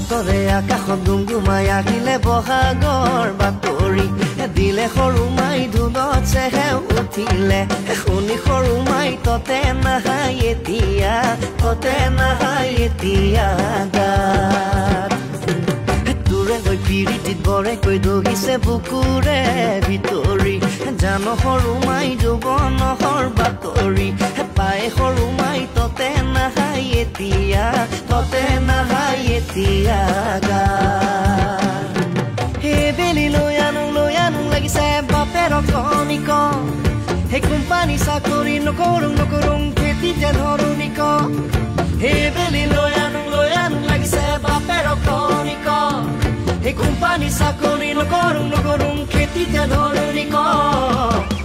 তৰে আকাশত গুমগুমাই আহিলে বহাগৰ বাতৰি দিলে সৰু মাই ধুনত চেহেও উঠিলে শুনি সৰু মাই ততে নাহাই এতিয়া গাত তোৰে গৈ পিৰিতিত বৰেকৈ দহিছে বুকুৰে ভিতৰি জান সৰু মাই যৌৱনৰ বাতৰি পাই সৰু মাই ততে নাহাই এতিয়া গাত বেলি লৈ আনো লাগিছে বাপেৰ কণিক সেই কোম্পানী চাকৰি নকৰো খেতিতে ধৰণিক বেলি লৈ আনো লাগিছে বাপেৰ কণিক সেই কোম্পানী চাকৰি নকৰো খেতিতে ধৰণিক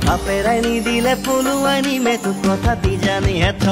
বাপেৰাই নিদিলে পলুৱাই নিমে তোক কথা দি জানি হেথ